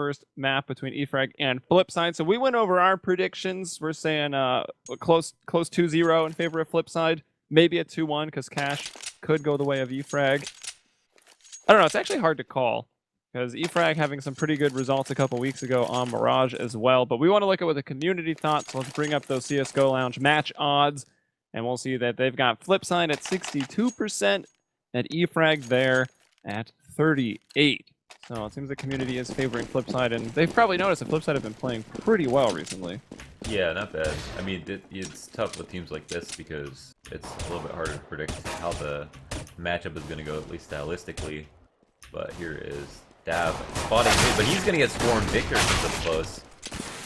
first map between eFrag and FlipSid. So we went over our predictions. We're saying close 2-0 in favor of FlipSid. Maybe a 2-1 because Cash could go the way of eFrag. I don't know. It's actually hard to call because eFrag having some pretty good results a couple weeks ago on Mirage as well. But we want to look at what the community thought. So let's bring up those CSGO Lounge match odds. And we'll see that they've got FlipSid at 62% and eFrag there at 38. So it seems the community is favoring FlipSid, and they've probably noticed that FlipSid have been playing pretty well recently. Yeah, not bad. I mean, it's tough with teams like this because it's a little bit harder to predict how the matchup is going to go, at least stylistically. But here is Dab spotting mid, but he's going to get swarmed. Victor comes up close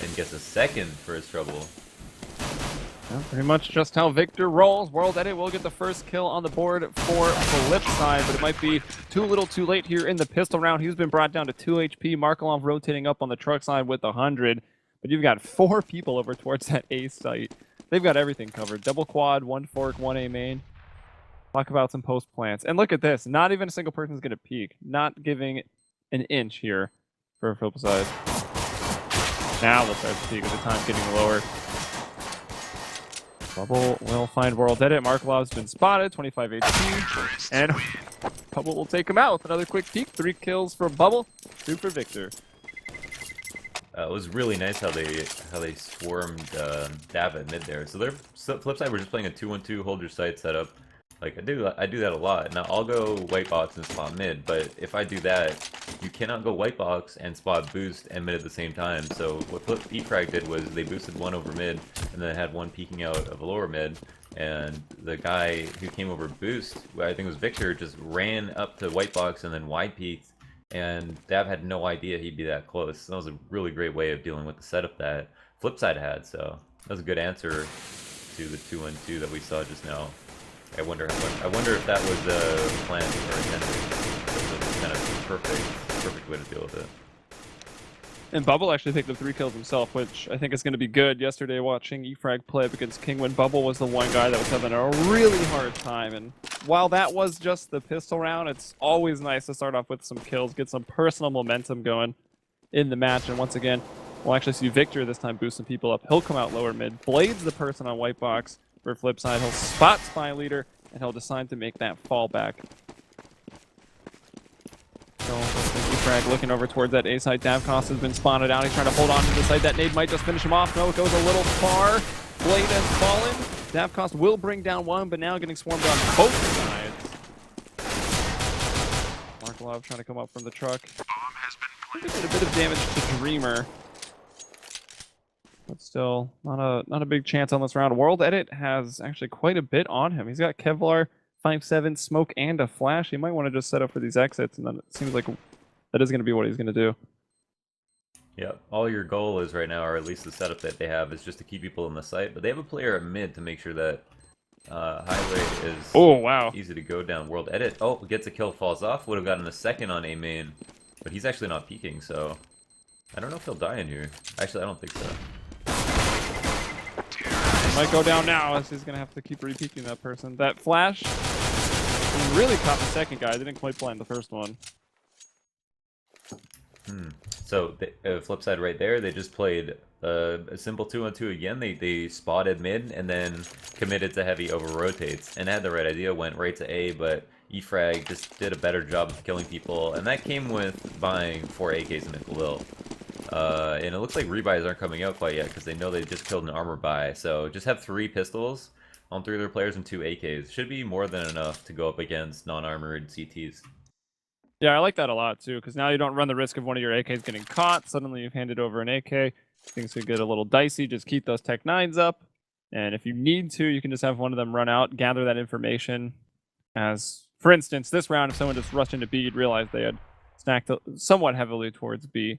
and gets a second for his trouble. Well, pretty much just how Victor rolls. World Edit will get the first kill on the board for FlipSid, but it might be too little too late here in the pistol round. He's been brought down to 2 HP. Markelov rotating up on the truck side with 100. But you've got 4 people over towards that A site. They've got everything covered. Double quad, 1 fork, 1 A main. Talk about some post plants. And look at this. Not even a single person's going to peek. Not giving an inch here for FlipSid. Now they'll start to peek with the time getting lower. Bubble will find World Edit. Markelov's been spotted, 25 HP. And Bubble will take him out with another quick peek. 3 kills for Bubble, 2 for Victor. It was really nice how they swarmed Dab at mid there. So FlipSid were just playing a 2-1-2 hold your sight setup. Like I do that a lot. Now I'll go white box and spot mid, but if I do that, you cannot go white box and spot boost and mid at the same time. So what eFrag did was they boosted 1 over mid and then had 1 peeking out of a lower mid, and the guy who came over boost, I think it was Victor, just ran up to white box and then wide peeked, and Dab had no idea he'd be that close. That was a really great way of dealing with the setup that FlipSid had. So that was a good answer to the 2-1-2 that we saw just now. I wonder if that was a plan or intended. It was kind of perfect way to deal with it. And Bubble actually picked up 3 kills himself, which I think is going to be good. Yesterday watching eFrag play up against King when Bubble was the one guy that was having a really hard time. And while that was just the pistol round, it's always nice to start off with some kills, get some personal momentum going in the match. And once again, we'll actually see Victor this time boost some people up. He'll come out lower mid, blades the person on white box. For FlipSid, he'll spot Spy Leader, and he'll decide to make that fallback. So, eFrag looking over towards that A side. Davkos has been spotted out. He's trying to hold on to the side. That nade might just finish him off. No, it goes a little far. Blade has fallen. Davkos will bring down 1, but now getting swarmed on both sides. Markelov trying to come up from the truck. Did a bit of damage to Dreamer. But still, not a big chance on this round. World Edit has actually quite a bit on him. He's got Kevlar, 5-7, smoke, and a flash. He might want to just set up for these exits, and then it seems like that is going to be what he's going to do. Yeah, all your goal is right now, or at least the setup that they have, is just to keep people in the site. But they have a player at mid to make sure that high rate is easy to go down. World Edit, gets a kill, falls off. Would have gotten a second on A main, but he's actually not peeking, so I don't know if he'll die in here. Actually, I don't think so. Might go down now, as he's going to have to keep repeating that person. That flash really caught the second guy. Didn't quite blind the first one. So, FlipSid right there, they just played a simple 2-on-2 again. They spotted mid and then committed to heavy over rotates and had the right idea, went right to A, but eFrag just did a better job of killing people, and that came with buying 4 AKs in Khalil. And it looks like rebuys aren't coming out quite yet because they know they just killed an armor buy. So just have 3 pistols on 3 of their players and 2 AKs. Should be more than enough to go up against non-armored CTs. Yeah, I like that a lot too, because now you don't run the risk of one of your AKs getting caught. Suddenly you've handed over an AK. Things could get a little dicey. Just keep those Tech 9s up. And if you need to, you can just have one of them run out, gather that information. As, for instance, this round, if someone just rushed into B, you'd realize they had stacked somewhat heavily towards B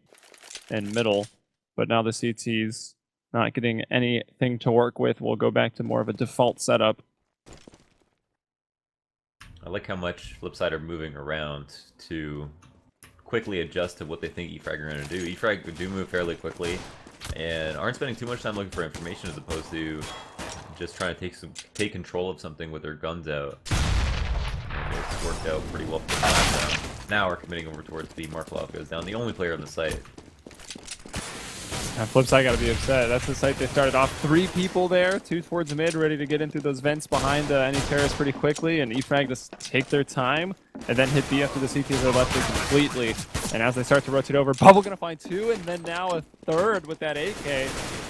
and middle, but now the CT's not getting anything to work with. We'll go back to more of a default setup. I like how much FlipSid are moving around to quickly adjust to what they think eFrag are going to do. eFrag do move fairly quickly and aren't spending too much time looking for information as opposed to just trying to take control of something with their guns out. And it's worked out pretty well for the last round. Now we're committing over towards B. Markelov goes down, the only player on the site. Flipside got to be upset. That's the site they started off. 3 people there, 2 towards mid, ready to get into those vents behind any terrorists pretty quickly, and eFrag just take their time and then hit B after the CTs are left completely. And as they start to rotate over, Bubble gonna find 2, and then now a 3rd with that AK.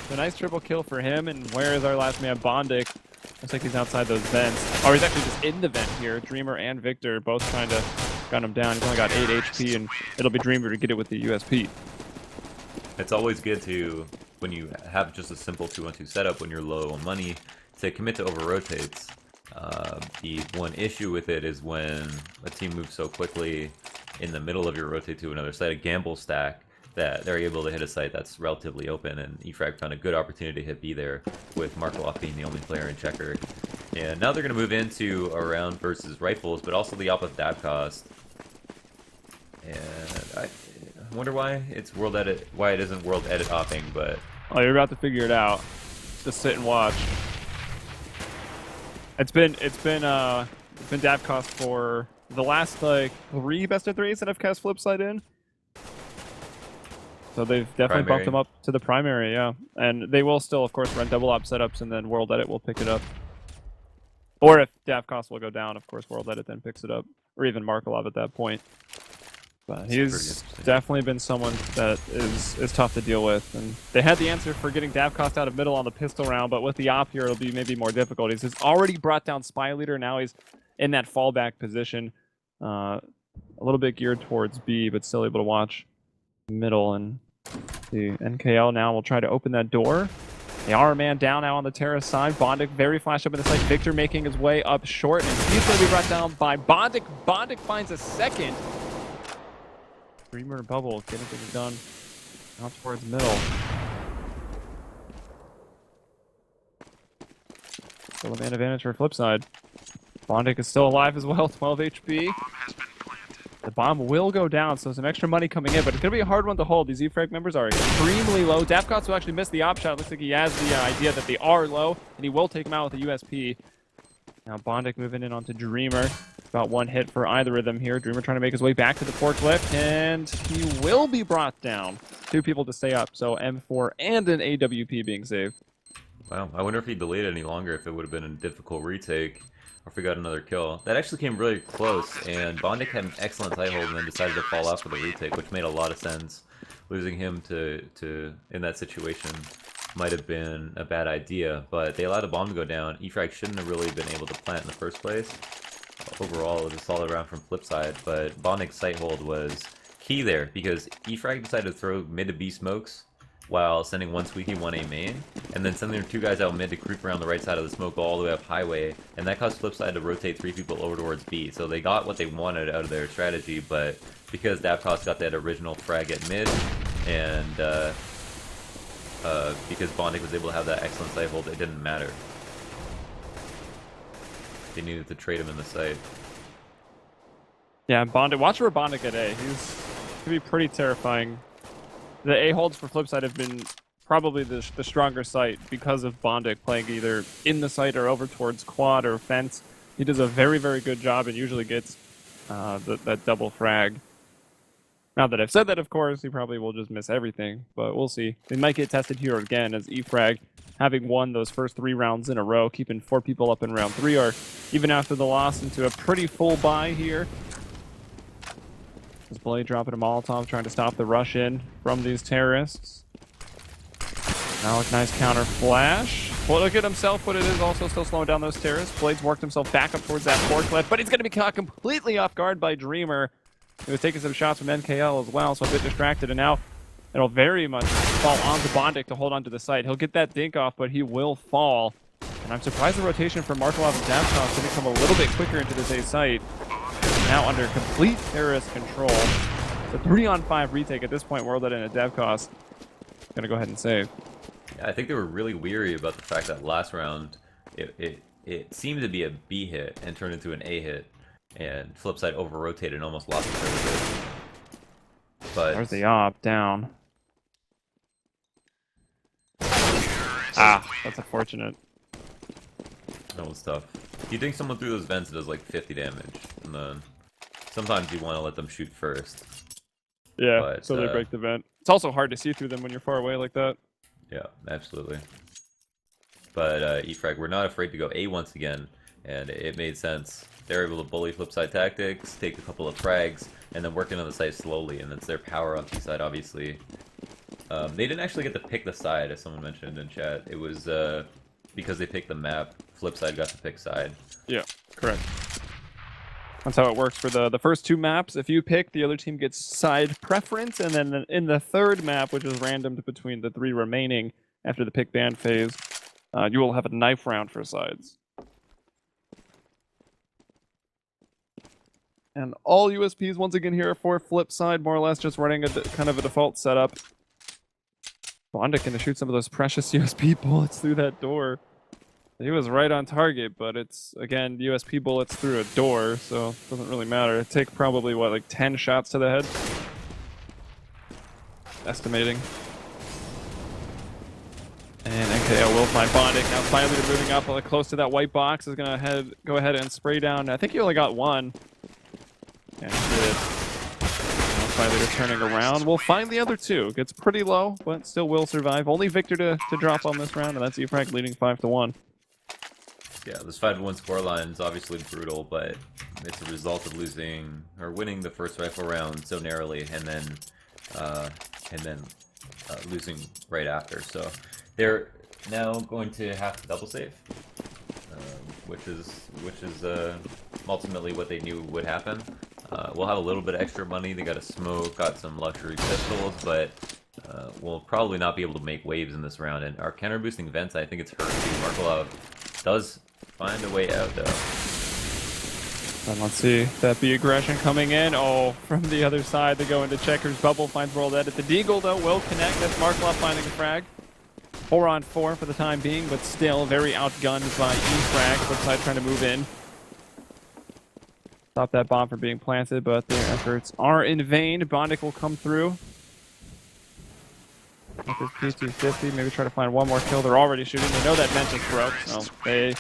So nice triple kill for him. And where is our last man, Bondic? Looks like he's outside those vents. Or he's actually just in the vent here. Dreamer and Victor both trying to gun him down. He's only got 8 HP, and it'll be Dreamer to get it with the USP. It's always good to, when you have just a simple 2-on-2 setup, when you're low on money, to commit to over-rotates. The one issue with it is when a team moves so quickly in the middle of your rotate to another site, a gamble stack, that they're able to hit a site that's relatively open, and eFrag found a good opportunity to hit B there, with Markov being the only player in checker. And now they're going to move into a round versus rifles, but also the op of dab cost. And I wonder why it's world edit, why it isn't world edit hopping, but oh, you're about to figure it out. Just sit and watch. It's been dab cost for the last like 3 best of 3s that I've cast Flipside in. So they've definitely bumped them up to the primary, yeah. And they will still, of course, run double op setups, and then world edit will pick it up. Or if dab cost will go down, of course, world edit then picks it up, or even Markelov at that point. But he's definitely been someone that is tough to deal with. And they had the answer for getting dab cost out of middle on the pistol round, but with the op here, it'll be maybe more difficult. He's already brought down Spy Leader. Now he's in that fallback position. A little bit geared towards B, but still able to watch middle. And the NKL now will try to open that door. They are a man down now on the terrorist side. Bondic very flash up in the site. Victor making his way up short, and he's going to be brought down by Bondic. Bondic finds a second. Dreamer and Bubble getting things done out towards middle. Still a man advantage for Flipside. Bondic is still alive as well, 12 HP. The bomb will go down, so some extra money coming in, but it's going to be a hard one to hold. These eFrag members are extremely low. Dapcots will actually miss the op shot. Looks like he has the idea that they are low, and he will take them out with a USP. Now Bondic moving in onto Dreamer. About 1 hit for either of them here. Dreamer trying to make his way back to the forklift, and he will be brought down. 2 people to stay up, so M4 and an AWP being saved. Wow, I wonder if he delayed it any longer, if it would have been a difficult retake, or if we got another kill. That actually came really close, and Bondic had an excellent tight hold and then decided to fall off with a retake, which made a lot of sense. Losing him to in that situation might have been a bad idea, but they allowed a bomb to go down. eFrag shouldn't have really been able to plant in the first place. Overall, it was a solid round from Flipside, but Bondic's sight hold was key there, because eFrag decided to throw mid to B smokes while sending 1 squeaky, 1 A main, and then sending 2 guys out mid to creep around the right side of the smoke, go all the way up highway, and that caused Flipside to rotate 3 people over towards B. So they got what they wanted out of their strategy, but because Dapcos got that original frag at mid, and because Bondic was able to have that excellent sight hold, it didn't matter. They needed to trade him in the site. Yeah, Bondic. Watch for Bondic at A. He's going to be pretty terrifying. The A holds for Flipside have been probably the stronger site because of Bondic playing either in the site or over towards quad or fence. He does a very, very good job and usually gets that double frag. Now that I've said that, of course, he probably will just miss everything, but we'll see. They might get tested here again as eFrag, having won those first 3 rounds in a row, keeping 4 people up in round 3, or even after the loss into a pretty full buy here. As Blade dropping a Molotov, trying to stop the rush in from these terrorists. Now a nice counter flash. Well, look at himself, but it is also still slowing down those terrorists. Blade's worked himself back up towards that forklift, but he's going to be caught completely off guard by Dreamer. He was taking some shots from NKL as well, so a bit distracted, and now it'll very much fall onto Bondic to hold onto the site. He'll get that dink off, but he will fall. And I'm surprised the rotation from Markelov and Dapkov didn't come a little bit quicker into this A site. Now under complete terrorist control. It's a 3-on-5 retake at this point. World Edit and Dapkov gonna go ahead and save. Yeah, I think they were really weary about the fact that last round it seemed to be a B hit and turned into an A hit, and Flipside over-rotated and almost lost the third. But there's the op down. Ah, that's unfortunate. That was tough. You think someone through those vents does like 50 damage, and then sometimes you want to let them shoot first. Yeah, but, so they break the vent. It's also hard to see through them when you're far away like that. Yeah, absolutely. But eFrag, we're not afraid to go A once again, and it made sense. They're able to bully flipside tactics, take a couple of frags, and then working on the site slowly, and that's their power on T-side, obviously. They didn't actually get to pick the side, as someone mentioned in chat. It was because they picked the map, flipside got to pick side. Yeah, correct. That's how it works for the first 2 maps. If you pick, the other team gets side preference, and then in the 3rd map, which is randomed between the 3 remaining after the pick ban phase, you will have a knife round for sides. And all USPs once again here for flipside, more or less just running a kind of a default setup. Bondic gonna shoot some of those precious USP bullets through that door. He was right on target, but it's, again, USP bullets through a door, so it doesn't really matter. It take probably, what, like 10 shots to the head? Estimating. And NKO will find Bondic. Now finally they're moving up close to that white box. Is going to go ahead and spray down. I think he only got 1. And he did. Now finally they're turning around. We'll find the other 2. Gets pretty low, but still will survive. Only Victor to drop on this round, and that's eFrag leading 5-1. Yeah, this 5-1 scoreline is obviously brutal, but it's a result of losing or winning the first rifle round so narrowly, and then losing right after. So they're now going to have to double save, which is ultimately what they knew would happen. We'll have a little bit of extra money. They got a smoke, got some luxury pistols, but we'll probably not be able to make waves in this round. And our counter boosting vents, I think it's hurt too. Markolov does find a way out, though. And let's see, that B aggression coming in. Oh, from the other side, they go into checkers. Bubble finds World Edit. The Deagle, though, will connect. That's Markolov finding a frag. 4-on-4 for the time being, but still very outgunned by eFrag. flipside trying to move in. Stop that bomb from being planted, but their efforts are in vain. Bondic will come through. With this P250, maybe try to find one more kill. They're already shooting. They know that Mentis broke, so they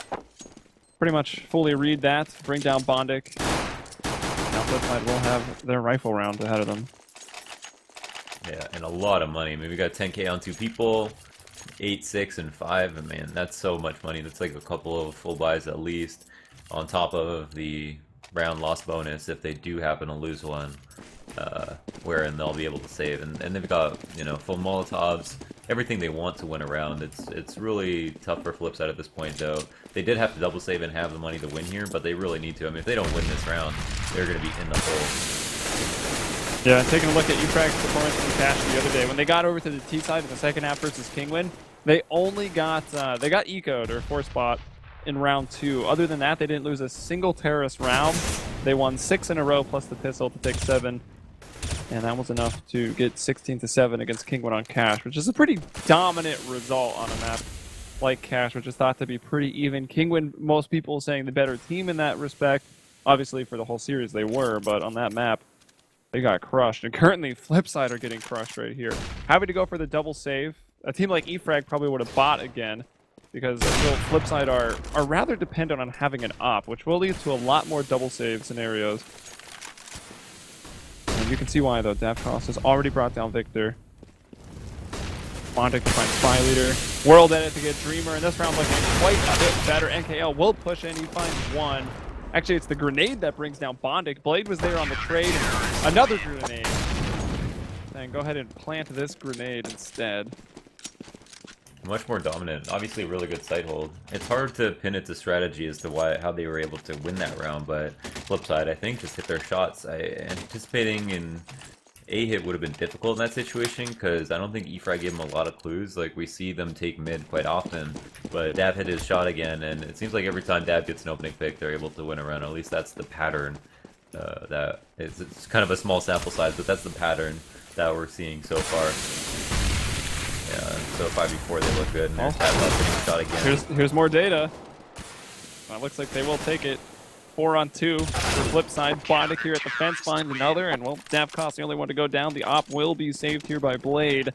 pretty much fully read that. Bring down Bondic. Now flipside will have their rifle round ahead of them. Yeah, and a lot of money. I mean, we got 10k on 2 people, 8, 6, and 5. And man, that's so much money. That's like a couple of full buys at least, on top of the round loss bonus if they do happen to lose one. Wherein they'll be able to save, and they've got, you know, full Molotovs, everything they want to win a round. It's really tough for flipside at this point, though. They did have to double save and have the money to win here, but they really need to. I mean, if they don't win this round, they're going to be in the hole. Yeah, taking a look at eFrag's performance from Cash the other day, when they got over to the T side in the second half versus Kingwin, they only got eco'd or force bot in round 2. Other than that, they didn't lose a single terrorist round. They won 6 in a row plus the pistol to take 7. And that was enough to get 16-7 against Kingwin on Cash, which is a pretty dominant result on a map like Cash, which is thought to be pretty even. Kingwin, most people saying the better team in that respect. Obviously, for the whole series they were, but on that map, they got crushed. And currently, flipside are getting crushed right here. Happy to go for the double save. A team like eFrag probably would have bought again, because I feel flipside are rather dependent on having an op, which will lead to a lot more double save scenarios. And you can see why, though. Davcross has already brought down Victor. Bondic to find Spy Leader. World Edit to get Dreamer, and this round looking quite a bit better. NKL will push in. He finds 1. Actually, it's the grenade that brings down Bondic. Blade was there on the trade. Another grenade. And go ahead and plant this grenade instead. Much more dominant. Obviously a really good sight hold. It's hard to pin it to strategy as to how they were able to win that round, but flipside, I think, just hit their shots. Anticipating an A-hit would have been difficult in that situation, because I don't think eFrag gave them a lot of clues. Like, we see them take mid quite often, but Dav hit his shot again, and it seems like every time Dav gets an opening pick, they're able to win a round. At least that's the pattern. It's kind of a small sample size, but that's the pattern that we're seeing so far. Yeah, so 5v4 they look good, and there's Tadlock getting shot again. Here's more data. Well, it looks like they will take it. 4-on-2 for flipside. Bondic here at the fence finds another, and well, Davcross the only one to go down. The op will be saved here by Blade.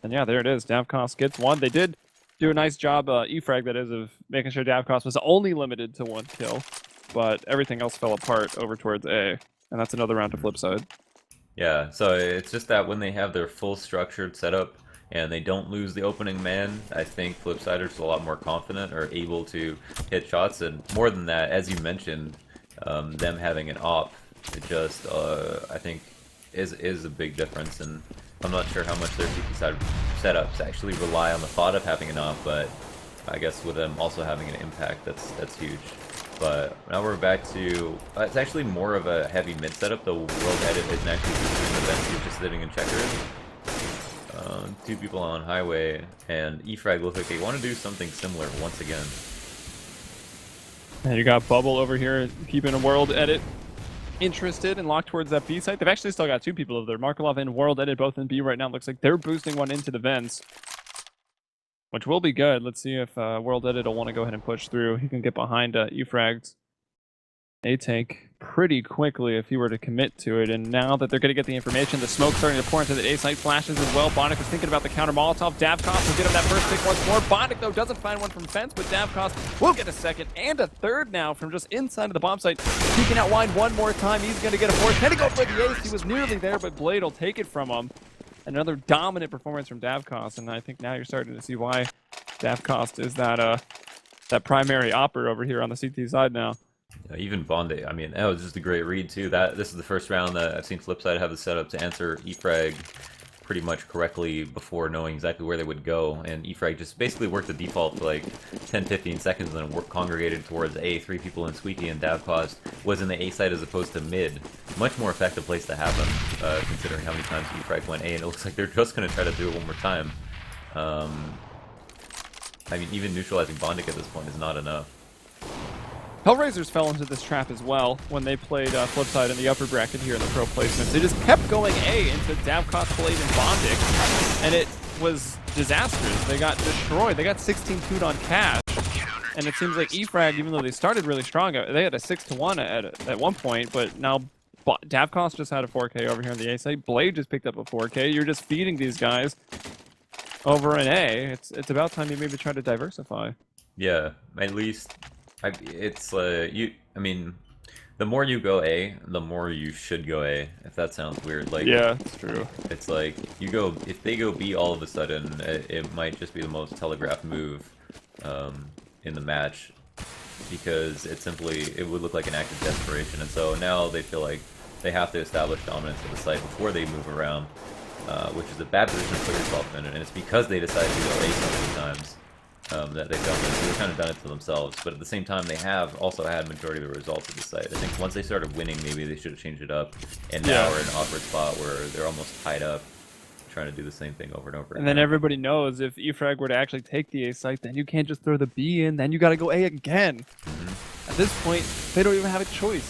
And yeah, there it is. Davcross gets 1. They did do a nice job, eFrag that is, of making sure Davcross was only limited to 1 kill, but everything else fell apart over towards A, and that's another round to flipside. Yeah, so it's just that when they have their full structured setup and they don't lose the opening man, I think Flipsiders are a lot more confident or able to hit shots. And more than that, as you mentioned, them having an op, it just I think is a big difference. And I'm not sure how much their CT side setups actually rely on the thought of having an op, but I guess with them also having an impact, that's huge. But now we're back to, it's actually more of a heavy mid setup. The world edit isn't actually doing the best, he's just sitting in checkers. Two people on highway, and eFrag looks like they want to do something similar once again. And you got Bubble over here keeping a world edit interested and locked towards that B site. They've actually still got two people over there. Markelov and World Edit both in B right now. Looks like they're boosting one into the vents, which will be good. Let's see if World Edit will want to go ahead and push through. He can get behind eFrag's A-Tank pretty quickly if he were to commit to it. And now that they're going to get the information, the smoke starting to pour into the A-site, flashes as well. Bonic was thinking about the counter Molotov. Davkos will get him that first pick once more. Bonic, though, doesn't find one from fence, but Davkos will get a second and a third now from just inside of the bomb site. Peeking out wide one more time. He's going to get a fourth. Can he go for the ace? He was nearly there, but Blade will take it from him. Another dominant performance from Davkos, and I think now you're starting to see why Davkos is that primary opper over here on the CT side now. Yeah, even Bonde, I mean, that was just a great read too. This is the first round that I've seen FlipSide have the setup to answer eFrag pretty much correctly before knowing exactly where they would go, and eFrag just basically worked the default for like 10-15 seconds and then congregated towards A. Three people in Squeaky, and Davkos was in the A side as opposed to mid. Much more effective place to have them, considering how many times eFrag went A, and it looks like they're just going to try to do it one more time. I mean, even neutralizing Bondic at this point is not enough. Hellraisers fell into this trap as well when they played FlipSide in the upper bracket here in the pro placements. They just kept going A into Davkos, Blade, and Bondic, and it was disastrous. They got destroyed. They got 16-2'd on cash, and it seems like eFrag, even though they started really strong, they had a 6-1 at one point, but now Davkos just had a 4K over here on the A side. Blade just picked up a 4K. You're just feeding these guys over an A. It's about time you maybe try to diversify. Yeah, at least... I mean, the more you go A, the more you should go A, if that sounds weird. Like, yeah, it's true. It's like, if they go B all of a sudden, it might just be the most telegraphed move in the match, because it would look like an act of desperation, and so now they feel like they have to establish dominance of the site before they move around, which is a bad position to put yourself in, and it's because they decided to go A so many times. That they've done this. They've kind of done it to themselves, but at the same time, they have also had majority of the results of the site. I think once they started winning, maybe they should have changed it up, and now we're in an awkward spot where they're almost tied up, trying to do the same thing over and over. And then everybody knows if eFrag were to actually take the A site, then you can't just throw the B in, then you got to go A again. At this point, they don't even have a choice.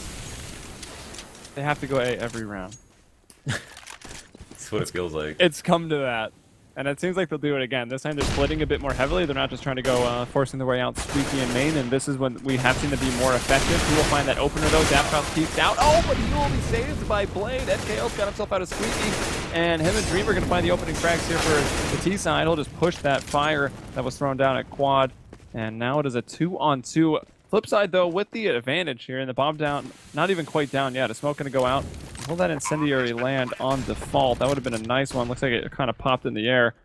They have to go A every round. That's what it feels like. It's come to that. And it seems like they'll do it again. This time they're splitting a bit more heavily. They're not just trying to go forcing their way out Squeaky and main, and this is when we have seen to be more effective. He will find that opener though. Davkos peeks out. Oh, but he will be saved by Blade. NKL's got himself out of Squeaky, and him and Dream are going to find the opening frags here for the T side. He'll just push that fire that was thrown down at quad, and now it is a 2-on-2. FlipSide though with the advantage here, and the bomb down, not even quite down yet. A smoke going to go out. Will that incendiary land on default? That would have been a nice one. Looks like it kind of popped in the air.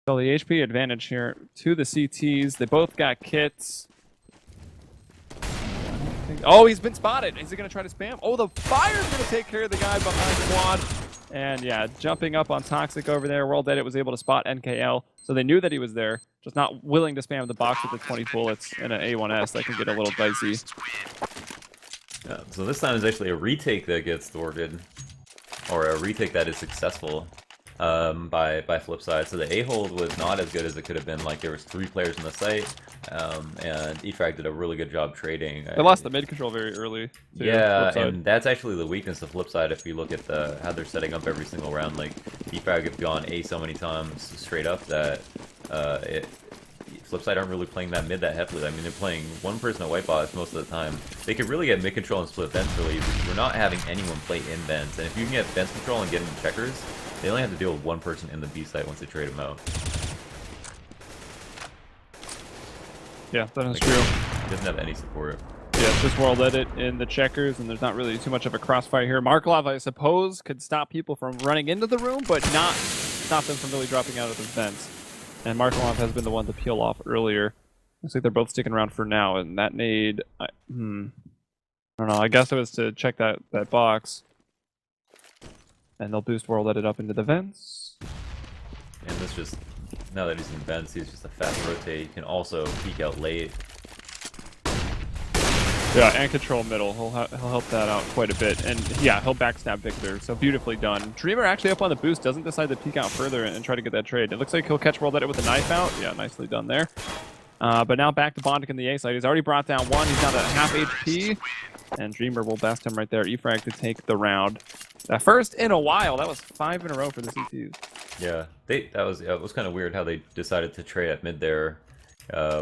So the HP advantage here to the CTs. They both got kits. Oh, he's been spotted. Is he going to try to spam? Oh, the fire's going to take care of the guy behind quad. And yeah, jumping up on Toxic over there. World Edit was able to spot NKL. So they knew that he was there. Just not willing to spam the box with the 20 bullets in an A1S. That can get a little dicey. Yeah, so this time is actually a retake that gets thwarted, or a retake that is successful by FlipSide. So the A-hold was not as good as it could have been. Like, there was 3 players in the site, and eFrag did a really good job trading. They lost the mid control very early. Yeah, and that's actually the weakness of FlipSide if you look at how they're setting up every single round. Like, eFrag have gone A so many times straight up that FlipSide aren't really playing that mid that heavily. I mean, they're playing one person at white box most of the time. They could really get mid control and split vents really easy. We're not having anyone play in vents, and if you can get vents control and get into checkers, they only have to deal with one person in the B site once they trade him out. Yeah, that is true. He doesn't have any support. Yeah, it's just world edit in the checkers, and there's not really too much of a crossfire here. Markelov, I suppose, could stop people from running into the room, but not stop them from really dropping out of the vents. And Markelov has been the one to peel off earlier. Looks like they're both sticking around for now, and that nade... I don't know, I guess it was to check that box. And they'll boost world edit up into the vents. And this just... Now that he's in vents, he's just a fast rotate. He can also peek out late. Yeah, and control middle. He'll help that out quite a bit. And yeah, he'll backstab Victor. So beautifully done. Dreamer actually up on the boost, doesn't decide to peek out further and try to get that trade. It looks like he'll catch world edit with a knife out. Yeah, nicely done there. But now back to Bondic in the A side. He's already brought down one. He's down to half HP. And Dreamer will best him right there. E-Frag to take the round. That first in a while. That was 5 in a row for the CTs. Yeah, it was kind of weird how they decided to trade at mid there.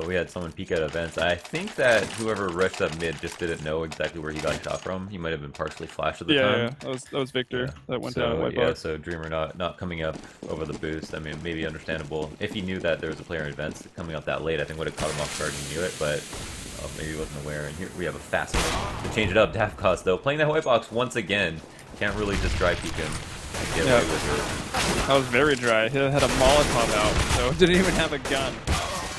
We had someone peek at events. I think that whoever rushed up mid just didn't know exactly where he got shot from. He might have been partially flashed at the time. Yeah, that was Victor that went down. White yeah, box. so Dreamer not coming up over the boost. I mean, maybe understandable. If he knew that there was a player in events coming up that late, I think would have caught him off guard and knew it, but maybe he wasn't aware. And here we have a fast one to change it up. Daft Cost, though, playing that white box once again. Can't really just dry peek him and get away with it. That was very dry. He had a Molotov out, so didn't even have a gun.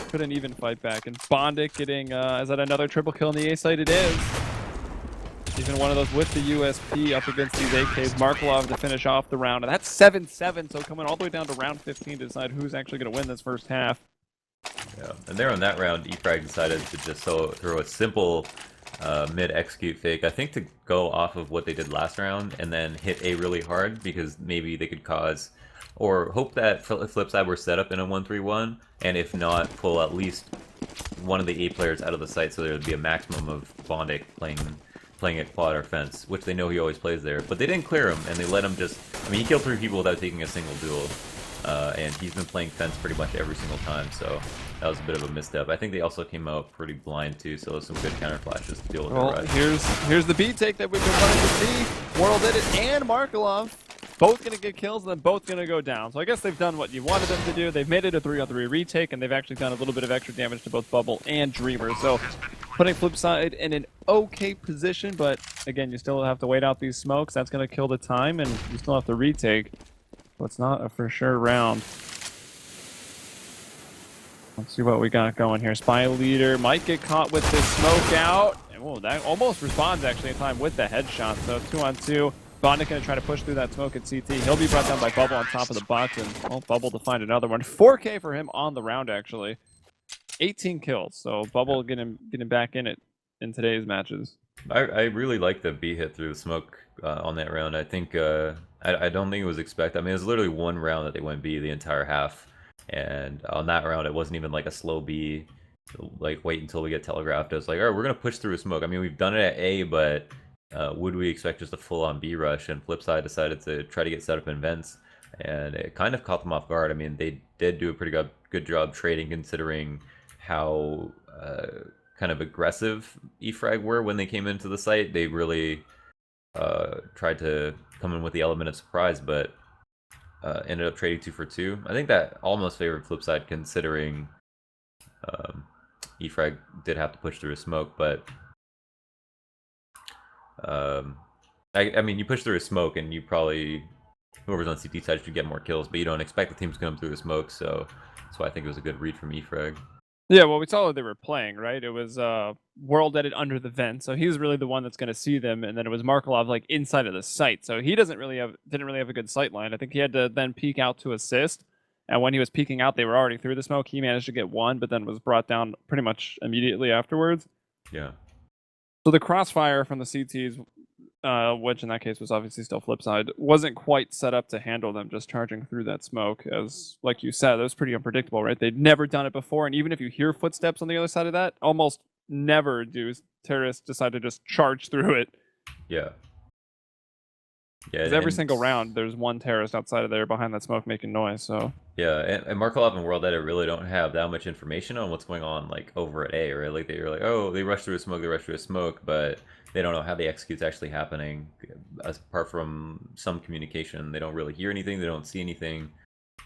Couldn't even fight back. And Bondic getting, is that another triple kill in the A site? It is. Even one of those with the USP up against these AKs. Markelov to finish off the round. And that's 7-7, so coming all the way down to round 15 to decide who's actually going to win this first half. Yeah, and there on that round, E-Frag decided to just throw a simple mid-execute fake, I think to go off of what they did last round and then hit A really hard because maybe they could cause, or hope that FlipSid were set up in a 1-3-1, and if not, pull at least one of the A players out of the site so there would be a maximum of Bondic playing at quad or fence, which they know he always plays there. But they didn't clear him, and they let him just... I mean, he killed 3 people without taking a single duel. And he's been playing fence pretty much every single time, so that was a bit of a misstep. I think they also came out pretty blind too, so there's some good counter flashes to deal with. Well, here's the B take that we've been wanting to see. World Edit and Markelov both going to get kills, and then both going to go down. So I guess they've done what you wanted them to do. They've made it a 3-on-3 retake, and they've actually done a little bit of extra damage to both Bubble and Dreamer. So putting FlipSid in an okay position, but again, you still have to wait out these smokes. That's going to kill the time, and you still have to retake. So it's not a for sure round. Let's see what we got going here. Spy Leader might get caught with this smoke out. And whoa, that almost responds actually in time with the headshot. So 2-on-2. Bondic going to try to push through that smoke at CT. He'll be brought down by Bubble on top of the box, and well, Bubble to find another one. 4K for him on the round actually. 18 kills. So Bubble getting back in it in today's matches. I really like the B hit through the smoke on that round. I think I don't think it was expected. I mean, it was literally one round that they went B the entire half, and on that round it wasn't even like a slow B, like wait until we get telegraphed. It was like, all right, we're gonna push through a smoke. I mean, we've done it at A, but would we expect just a full-on B rush? And FlipSid decided to try to get set up in vents, and it kind of caught them off guard. I mean, they did do a pretty good job trading, considering how kind of aggressive E-Frag were when they came into the site. They really tried to come in with the element of surprise, but ended up trading 2 for 2. I think that almost favored FlipSid, considering E-Frag did have to push through a smoke, but I mean, you push through a smoke and you probably, whoever's on CT side should get more kills, but you don't expect the team to come through the smoke, so that's why I think it was a good read from E-Frag. Yeah, well, we saw what they were playing, right? It was World Edit under the vent, so he was really the one that's going to see them, and then it was Markelov like inside of the site, so he didn't really have a good sight line. I think he had to then peek out to assist, and when he was peeking out, they were already through the smoke. He managed to get one, but then was brought down pretty much immediately afterwards. Yeah. So the crossfire from the CTs, which in that case was obviously still FlipSid, wasn't quite set up to handle them just charging through that smoke, as, like you said, that was pretty unpredictable, right? They'd never done it before, and even if you hear footsteps on the other side of that, almost never do terrorists decide to just charge through it. Yeah. Yeah, because every single round, there's one terrorist outside of there behind that smoke making noise, so... Yeah, and Markelov and World Edit really don't have that much information on what's going on, like, over at A, right? Like, they're like, oh, they rushed through a smoke, but they don't know how the execute's actually happening. Apart from some communication, they don't really hear anything, they don't see anything.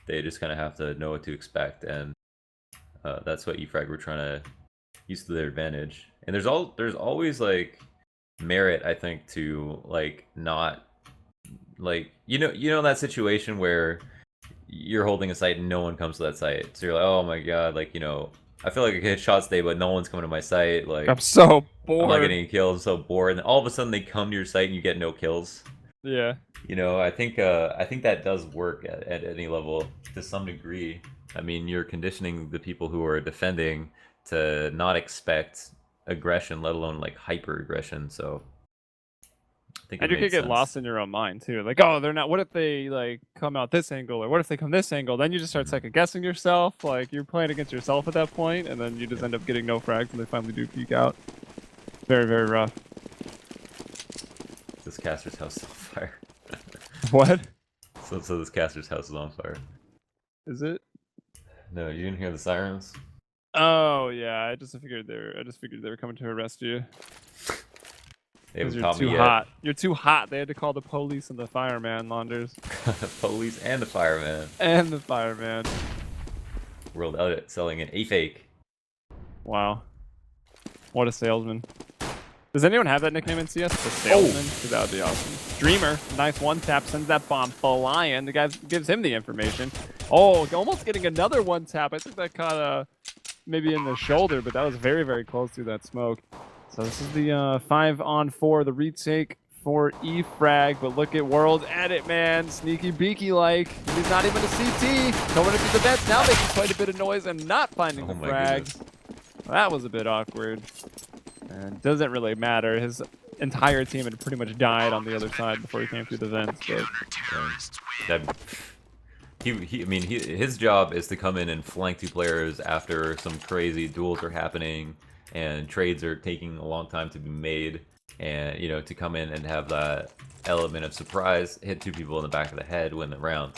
They just kind of have to know what to expect, and that's what E-Frag were trying to use to their advantage. And there's always like merit, I think, to like not like you know that situation where you're holding a site and no one comes to that site. So you're like, oh my god, like I feel like I hit shots today, but no one's coming to my site. Like I'm so I'm not bored. getting a kill. I'm so bored. And all of a sudden they come to your site and you get no kills. Yeah. I think that does work at any level to some degree. I mean, you're conditioning the people who are defending to not expect aggression, let alone like hyper aggression. So I think And it you could makes get sense. lost in your own mind too. Like, oh, they're not. What if they like come out this angle, or what if they come this angle? Then you just start second guessing yourself. Like you're playing against yourself at that point, and then you just end up getting no frags when they finally do peek out. Very, very rough. This caster's house is on fire. What So this caster's house is on fire. is it? No, you didn't hear the sirens? Oh yeah, I just figured they were coming to arrest you. They haven't You're caught me too yet. hot. You're too hot. They had to call the police and the fireman, Launders. Police and the fireman. And the fireman. World Edit selling an A-fake. Wow. What a salesman. Does anyone have that nickname in CS? The salesman? 'Cause that would be awesome. Dreamer, nice one tap, sends that bomb flying. The guy gives him the information. Oh, almost getting another one tap. I think that caught maybe in the shoulder, but that was very, very close to that smoke. So this is the 5-on-4, the retake for E-Frag, but look at World Edit, man. Sneaky beaky like. He's not even a CT. Coming into the vents now, making quite a bit of noise and not finding the my frag. goodness. That was a bit awkward. And doesn't really matter. His entire team had pretty much died on the other side before he came through the vents. But I mean, his job is to come in and flank two players after some crazy duels are happening and trades are taking a long time to be made, and to come in and have that element of surprise, hit two people in the back of the head, win the round.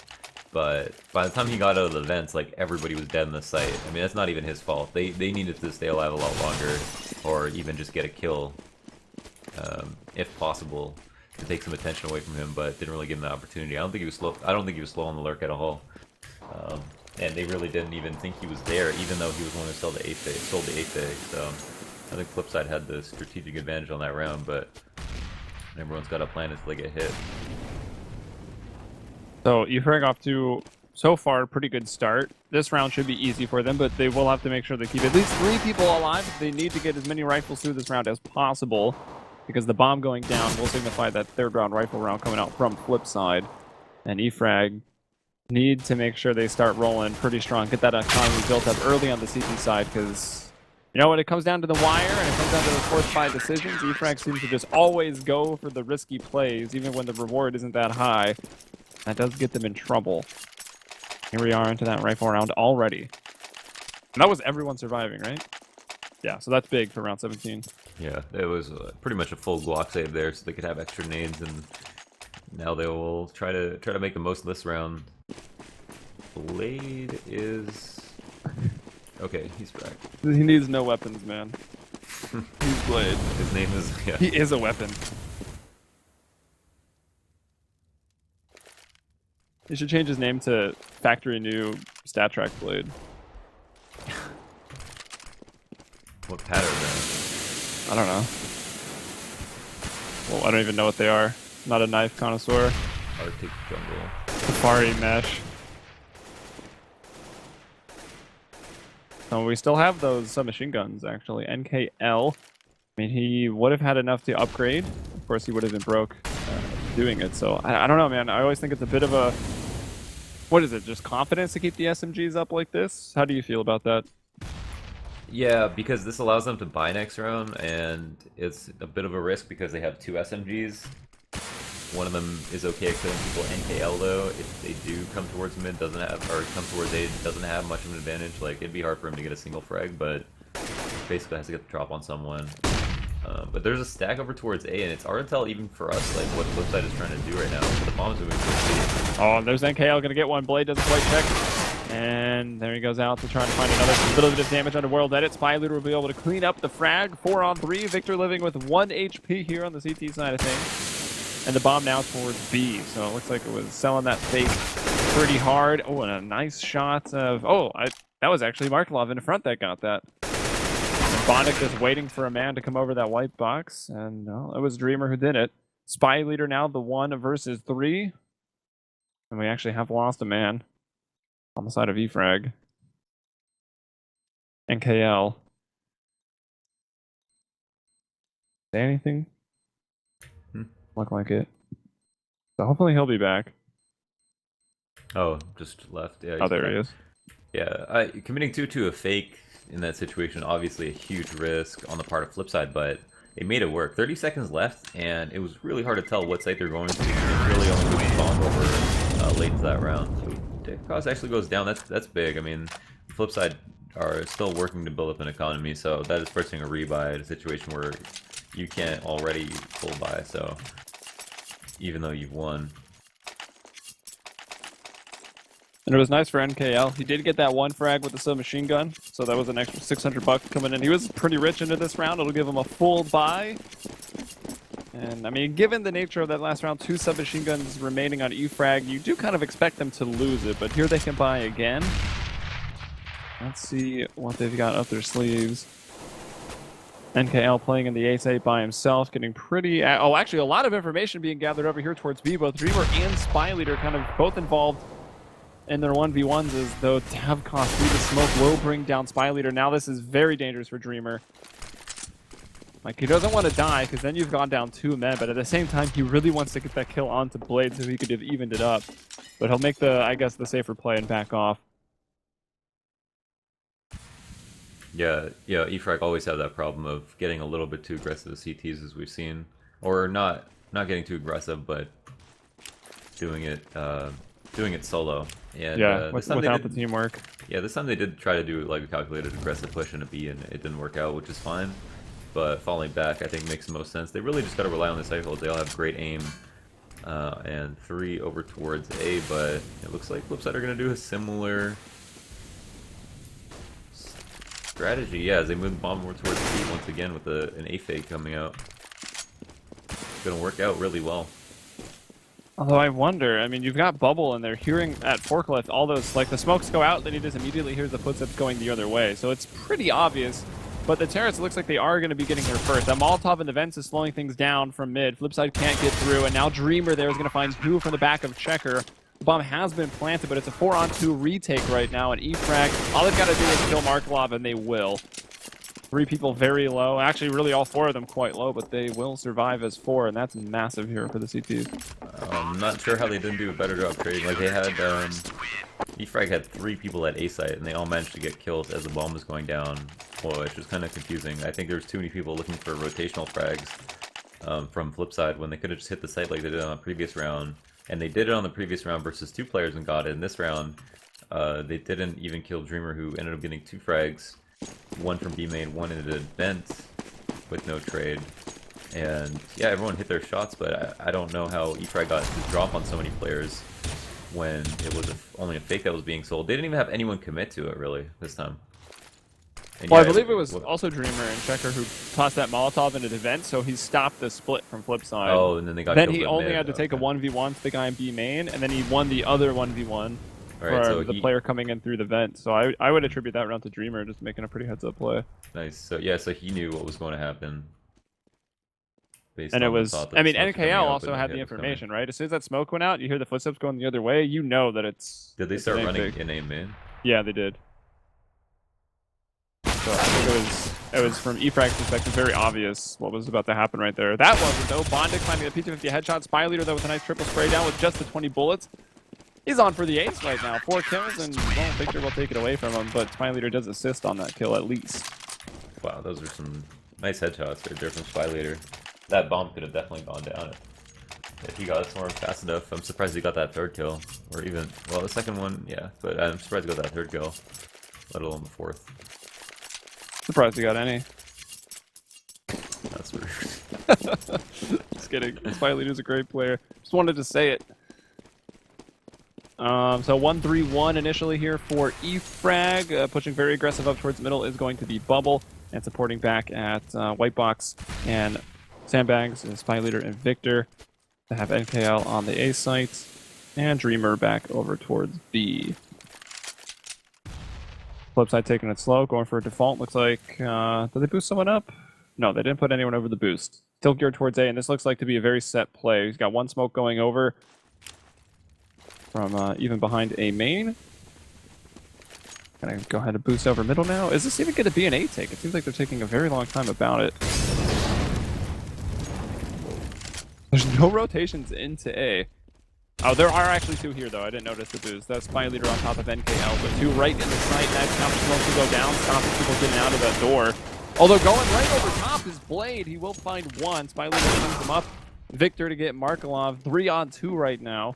But by the time he got out of the vents, like everybody was dead in the site. I mean, that's not even his fault. They needed to stay alive a lot longer, or even just get a kill, if possible, to take some attention away from him. But didn't really give him the opportunity. I don't think he was slow. I don't think he was slow on the lurk at all. And they really didn't even think he was there, even though he was the one who sold the A-fake. So I think FlipSid had the strategic advantage on that round, but everyone's got a plan until they get hit. so E-Frag off to, so far, a pretty good start. This round should be easy for them, but they will have to make sure they keep at least 3 people alive. They need to get as many rifles through this round as possible, because the bomb going down will signify that third round rifle round coming out from FlipSid. And E-Frag need to make sure they start rolling pretty strong, get that economy built up early on the CT side, because when it comes down to the wire and it comes down to the fourth five decisions, E-Frag seems to just always go for the risky plays, even when the reward isn't that high. That does get them in trouble. Here we are into that rifle round already. And that was everyone surviving, right? Yeah, so that's big for round 17. Yeah, it was pretty much a full Glock save there, so they could have extra nades, and now they will try to make the most of this round. Blade is okay. He's back. He needs no weapons, man. He's Blade. His name is He is a weapon. He should change his name to Factory New Stat Track Blade. What pattern then? I don't know. Well, I don't even know what they are. Not a knife connoisseur. Arctic jungle. Safari mesh. So we still have those submachine guns, actually. NKL. I mean, he would have had enough to upgrade. Of course, he would have been broke doing it. So I don't know, man. I always think it's a bit of a... What is it? Just confidence to keep the SMGs up like this? How do you feel about that? Yeah, because this allows them to buy next round, and it's a bit of a risk because they have 2 SMGs. One of them is okay at killing people NKL though. If they do come towards mid, doesn't have, or come towards A, doesn't have much of an advantage. Like, it'd be hard for him to get a single frag, but basically has to get the drop on someone. But there's a stack over towards A, and it's hard to tell even for us like what FlipSid is trying to do right now. The bomb's moving quickly. Oh, there's NKL gonna get one. Blade doesn't quite check. And there he goes out to try and find another little bit of damage under World Edit. Spy Looter will be able to clean up the frag. 4-on-3. Victor living with 1 HP here on the CT side of things. And the bomb now towards B. So it looks like it was selling that fake pretty hard. Oh, and a nice shot of... Oh, that was actually Markelov in front that got that. Bondic just waiting for a man to come over that white box, and no, it was Dreamer who did it. Spy Leader now the 1 versus 3. And we actually have lost a man on the side of eFrag. And KL. Say anything? Look like it. So hopefully he'll be back. Oh, just left. Yeah. Oh, there he is. Yeah, committing 2 to a fake in that situation, obviously a huge risk on the part of FlipSid, but they made it work. 30 seconds left, and it was really hard to tell what site they're going to. They really only moved the bomb over late into that round. So deck cost actually goes down. That's big. I mean, FlipSid are still working to build up an economy, so that is forcing a rebuy in a situation where you can't already full buy. So even though you've won. And it was nice for NKL. He did get that 1 frag with the submachine gun, so that was an extra $600 coming in. He was pretty rich into this round. It'll give him a full buy. And I mean, given the nature of that last round, 2 submachine guns remaining on eFrag, you do kind of expect them to lose it, but here they can buy again. Let's see what they've got up their sleeves. NKL playing in the ace-8 by himself, getting pretty... Oh, actually, a lot of information being gathered over here towards B. Both Dreamer and Spy Leader kind of both involved in their 1v1s, as though tab cost 3 to smoke will bring down Spy Leader. Now this is very dangerous for Dreamer. Like, he doesn't want to die, because then you've gone down 2 men, but at the same time, he really wants to get that kill onto Blade so he could have evened it up. But he'll make the, I guess, the safer play and back off. Yeah, eFrag always have that problem of getting a little bit too aggressive with CTs, as we've seen. Or not getting too aggressive, but doing it solo. And, yeah, without the teamwork. Yeah, this time they did try to do like a calculated aggressive push in a B, and it didn't work out, which is fine. But falling back, I think, makes the most sense. They really just got to rely on the cycles. They all have great aim. And 3 over towards A, but it looks like FlipSid are going to do a similar strategy. Yeah, as they move the bomb more towards B once again with an A fake coming out. It's going to work out really well. Although I wonder, I mean, you've got Bubble and they're hearing at Forklift all those, like, the smokes go out, then he just immediately hears the footsteps going the other way. So it's pretty obvious. But the Terrorists, looks like they are going to be getting here first. That Molotov in the vents is slowing things down from mid. FlipSid can't get through, and now Dreamer there is going to find 2 from the back of Checker. The bomb has been planted, but it's a 4-on-2 retake right now, and eFrag, all they've got to do is kill Markelov, and they will. 3 people very low. Actually, really all 4 of them quite low, but they will survive as 4, and that's massive here for the CTs. I'm not sure how they didn't do a better job trading. Like, they had, eFrag had 3 people at A site, and they all managed to get kills as the bomb was going down, which was kind of confusing. I think there was too many people looking for rotational frags from FlipSid when they could have just hit the site like they did on the previous round. And they did it on the previous round versus 2 players and got it. In this round, they didn't even kill Dreamer, who ended up getting 2 frags. 1 from B main, 1 into the vent with no trade. And yeah, everyone hit their shots, but I don't know how eFrag got to drop on so many players when it was only a fake that was being sold. They didn't even have anyone commit to it, really, this time. And well, yeah, I believe it was also Dreamer and Checker who tossed that Molotov into the vent, so he stopped the split from FlipSid. Oh, and then they got Then killed he in only mid. had to take a 1v1 to the guy in B main, and then he won the other 1v1 Right, for so the player coming in through the vent. So I would attribute that round to Dreamer, just making a pretty heads-up play. Nice. So yeah, so he knew what was going to happen. And it was, I mean, NKL also had the coming. information, right? As soon as that smoke went out, you hear the footsteps going the other way, you know that it's... Did they start running in A main? Yeah, they did. So I think it was from eFrag's perspective, very obvious what was about to happen right there. That wasn't, though. Bondic finding a P250 headshot. Spy Leader, though, with a nice triple spray down with just the 20 bullets. He's on for the ace right now. 4 kills, and well, Victor will take it away from him, but Spy Leader does assist on that kill at least. Wow, those are some nice headshots right there from Spy Leader. That bomb could have definitely gone down if he got it somewhere fast enough. I'm surprised he got that 3rd kill, or even, well, the 2nd one, yeah, but I'm surprised he got that 3rd kill, let alone the 4th. Surprised he got any. That's rude. Just kidding. Spy Leader's a great player. Just wanted to say it. So 1-3-1 initially here for eFrag. Pushing very aggressive up towards the middle is going to be Bubble, and supporting back at White Box and Sandbags is Spy Leader and Victor. To have NKL on the A site, and Dreamer back over towards B. Flipside taking it slow, going for a default. Looks like, did they boost someone up? No, they didn't put anyone over the boost. Still geared towards A, and this looks like to be a very set play. He's got one smoke going over from even behind A main. Gonna go ahead and boost over middle now. Is this even going to be an A take? It seems like they're taking a very long time about it. There's no rotations into A. Oh, there are actually two here, though. I didn't notice the boost. That's Spy Leader on top of NKL, but two right in the sight. Nice counter smoke to go down, stopping people getting out of that door. Although going right over top is Blade. He will find one. Spy Leader brings him up. Victor to get Markelov. 3-on-2 right now.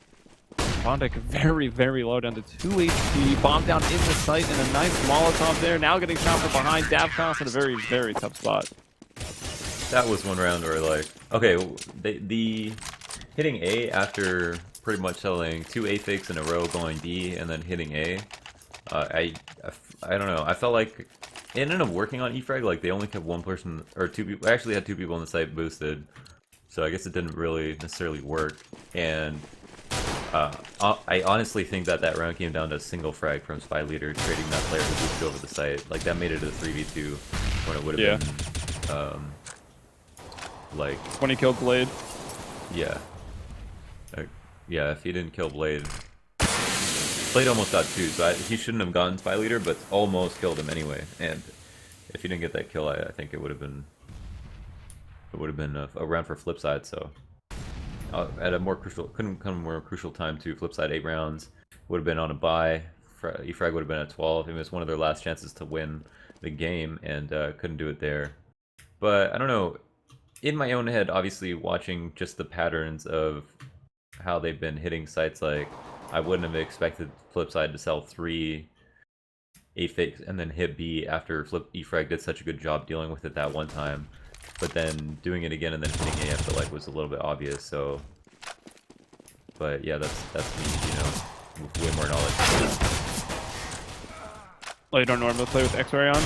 Bondic very, very low, down to 2 HP. Bomb down in the sight and a nice Molotov there. Now getting shot from behind. Davkos in a very, very tough spot. That was one round where, like, okay, the hitting A after pretty much selling 2 A fakes in a row, going B, and then hitting A. I don't know. I felt like it ended up working on eFrag. Like, they only kept one person, or 2 people. I actually had 2 people on the site boosted, so I guess it didn't really necessarily work. And I honestly think that that round came down to a single frag from Spy Leader trading that player who boosted over the site. Like, that made it a 3v2 when it would have been like 20 killed Blade. Yeah. Yeah, if he didn't kill Blade. Blade almost got 2, so he shouldn't have gotten Spy Leader, but almost killed him anyway. And if he didn't get that kill, I think it would have been a round for Flipside. So at a more crucial, couldn't come more crucial time to Flipside. 8 rounds would have been on a bye. eFrag would have been at 12. It was one of their last chances to win the game, and couldn't do it there. But I don't know. In my own head, obviously, watching just the patterns of how they've been hitting sites, like, I wouldn't have expected Flipside to sell 3 A fakes and then hit B after eFrag did such a good job dealing with it that one time. But then doing it again and then hitting A, I feel like was a little bit obvious. So, but yeah, that's me, you know, with way more knowledge. Well, you don't normally play with X-Ray on?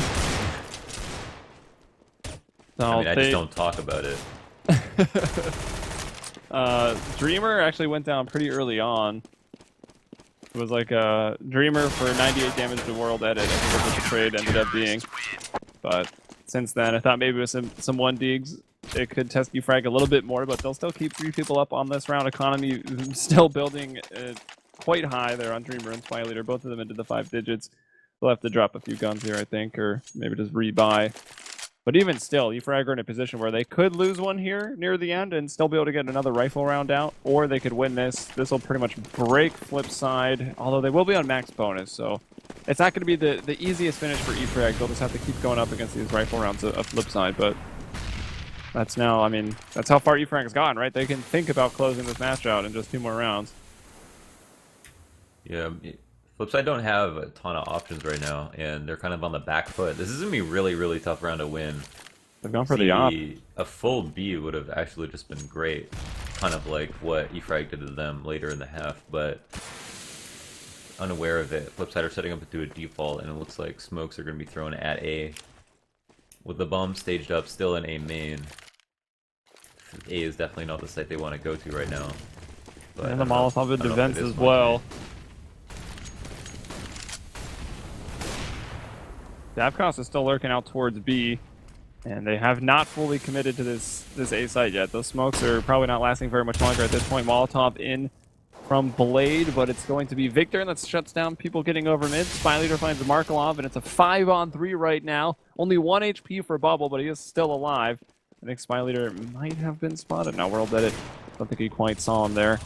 No, I mean, I just don't talk about it. Dreamer actually went down pretty early on. It was like a Dreamer for 98 damage to World Edit. I think that's what the trade ended up being. But since then, I thought maybe with some 1-digs, it could test eFrag a little bit more, but they'll still keep 3 people up on this round. Economy still building quite high there on Dreamer and Spy Leader, both of them into the 5 digits. They'll have to drop a few guns here, I think, or maybe just rebuy. But even still, eFrag are in a position where they could lose one here near the end and still be able to get another rifle round out, or they could win this. This will pretty much break Flipside, although they will be on max bonus, so it's not going to be the easiest finish for eFrag. They'll just have to keep going up against these rifle rounds of Flipside, but that's now, I mean, that's how far eFrag's gone, right? They can think about closing this match out in just 2 more rounds. Yeah. Flipside don't have a ton of options right now, and they're kind of on the back foot. This is going to be a really, really tough round to win. They've gone for the op. A full B would have actually just been great. Kind of like what eFrag did to them later in the half, but unaware of it. Flipside are setting up to do a default, and it looks like smokes are going to be thrown at A. With the bomb staged up, still in A main. A is definitely not the site they want to go to right now. But and the Molotov in defense as well. Davkos is still lurking out towards B, and they have not fully committed to this A site yet. Those smokes are probably not lasting very much longer at this point. Molotov in from Blade, but it's going to be Victor, and that shuts down people getting over mid. Spy Leader finds Markelov, and it's a 5-on-3 right now. Only 1 HP for Bubble, but he is still alive. I think Spy Leader might have been spotted. Now World Edit, don't think he quite saw him there.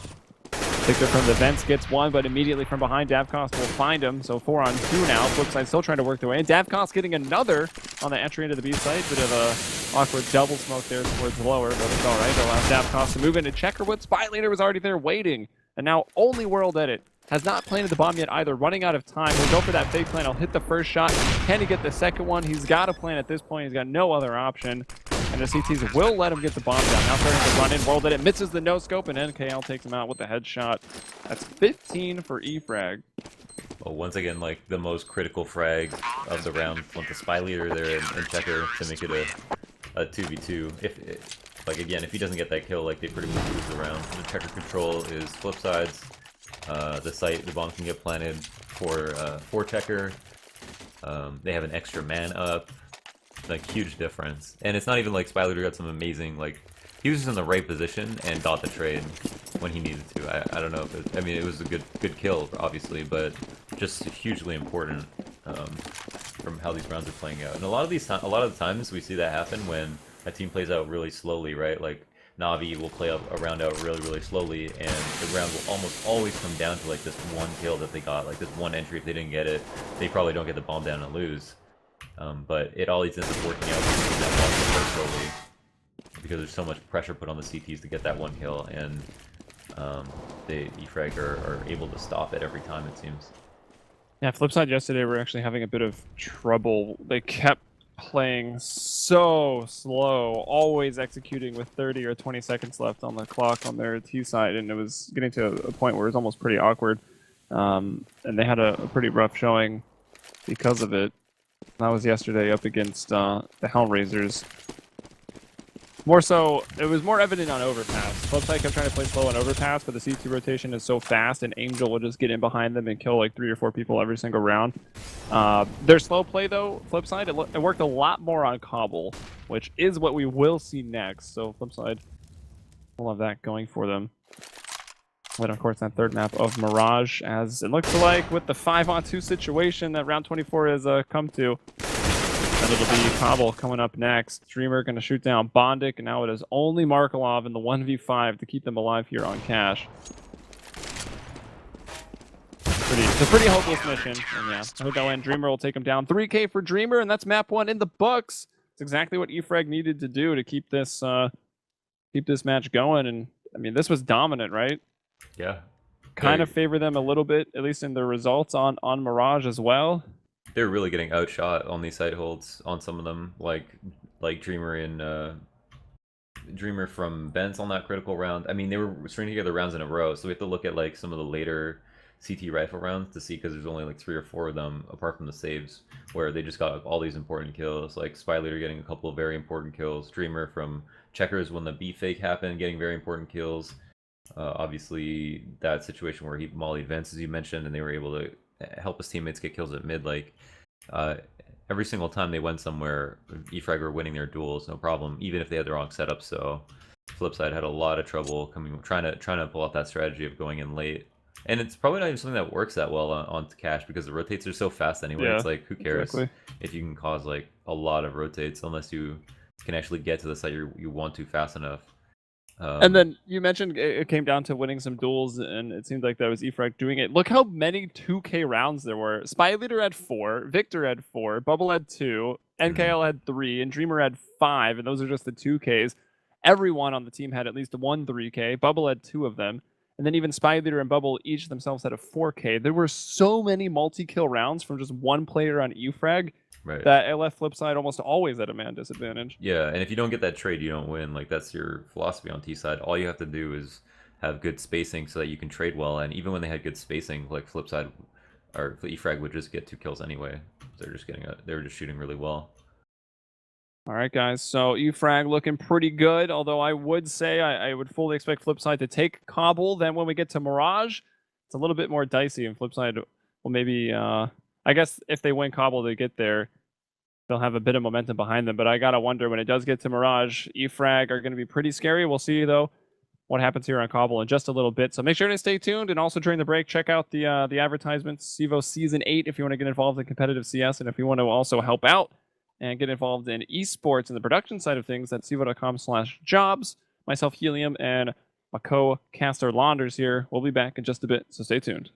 Victor from the vents gets one, but immediately from behind, Davkos will find him. So 4-on-2 now. Flipside still trying to work their way in. Davkos getting another on the entry into the B site. Bit of a awkward double smoke there towards lower, but it's all right. They'll have Davkos to move into Checkerwood. Spy Leader was already there waiting, and now only World Edit has not planted the bomb yet either. Running out of time. He'll go for that fake plant. He'll hit the first shot. Can he get the second one? He's got to plant at this point. He's got no other option. And the CTs will let him get the bomb down. Now starting to run in. World Edit misses the no-scope, and NKL takes him out with the headshot. That's 15 for eFrag. Well, once again, like, the most critical frag of the round. Want the Spy Leader there and Checker to make it a 2v2. Like, again, if he doesn't get that kill, like, they pretty much lose the round. The Checker control is Flipside's. The bomb can get planted for Checker. They have an extra man up. Like, huge difference. And it's not even like Spy Leader got some amazing, like, he was just in the right position and got the trade when he needed to. I don't know if it, I mean, it was a good kill, obviously, but just hugely important from how these rounds are playing out. And a lot of the times we see that happen when a team plays out really slowly, right? Like, Navi will play a round out really slowly, and the round will almost always come down to like this one kill that they got, like this one entry. If they didn't get it, they probably don't get the bomb down and lose. But it always ends up working out because that one kill so slowly, because there's so much pressure put on the CTs to get that one kill, and the eFrag are able to stop it every time, it seems. Yeah, FlipSid yesterday were actually having a bit of trouble. They kept playing so slow, always executing with 30 or 20 seconds left on the clock on their T side, and it was getting to a point where it was almost pretty awkward. And they had a pretty rough showing because of it. That was yesterday up against the Hellraisers. More so, it was more evident on Overpass. FlipSid kept trying to play slow on Overpass, but the C2 rotation is so fast, and Angel will just get in behind them and kill like 3 or 4 people every single round. Their slow play, though, FlipSid, it worked a lot more on Cobble, which is what we will see next. So FlipSid will have that going for them. And of course, that third map of Mirage, as it looks like with the 5-on-2 situation that round 24 has come to. And it'll be Cobble coming up next. Dreamer going to shoot down Bondic, and now it is only Markelov in the 1v5 to keep them alive here on Cash. It's a pretty hopeless mission, and yeah, he'll go in. Dreamer will take him down. 3K for Dreamer, and that's map 1 in the books. It's exactly what eFrag needed to do to keep this match going, and I mean, this was dominant, right? Yeah. Kind of favor them a little bit, at least in the results on Mirage as well. They're really getting outshot on these side holds on some of them, like Dreamer and Dreamer from Benz on that critical round. I mean, they were stringing together rounds in a row, so we have to look at like some of the later CT rifle rounds to see, because there's only like 3 or 4 of them apart from the saves, where they just got all these important kills, like Spy Leader getting a couple of very important kills, Dreamer from Checkers when the B fake happened getting very important kills. Obviously that situation where he mollied Vance, as you mentioned, and they were able to help his teammates get kills at mid. Like every single time they went somewhere, eFrag were winning their duels, no problem, even if they had the wrong setup. So FlipSid had a lot of trouble trying to pull out that strategy of going in late. And it's probably not even something that works that well on Cash, because the rotates are so fast anyway. Yeah, it's like, who cares if you can cause like a lot of rotates, unless you can actually get to the site you want to fast enough. And then you mentioned it came down to winning some duels, and it seemed like that was eFrag doing it. Look how many 2K rounds there were. Spy Leader had 4, Victor had 4, Bubble had 2, NKL had 3, and Dreamer had 5, and those are just the 2Ks. Everyone on the team had at least 1 3K. Bubble had 2 of them. And then even Spy Leader and Bubble each themselves had a 4K. There were so many multi-kill rounds from just one player on eFrag that it left FlipSid almost always at a man disadvantage. Yeah, and if you don't get that trade, you don't win. Like, that's your philosophy on T side. All you have to do is have good spacing so that you can trade well. And even when they had good spacing, like FlipSid or eFrag would just get 2 kills anyway. They were just shooting really well. All right, guys. So eFrag looking pretty good, although I would say I would fully expect FlipSid to take Cobble. Then when we get to Mirage, it's a little bit more dicey, and FlipSid will maybe, I guess if they win Cobble to get there, they'll have a bit of momentum behind them. But I got to wonder, when it does get to Mirage, eFrag are going to be pretty scary. We'll see, though, what happens here on Cobble in just a little bit. So make sure to stay tuned, and also during the break, check out the advertisements, CEVO Season 8, if you want to get involved in competitive CS, and if you want to also help out and get involved in esports and the production side of things, at CEVO.com/jobs. Myself, Helium, and my co-caster Launders here. We'll be back in just a bit, so stay tuned.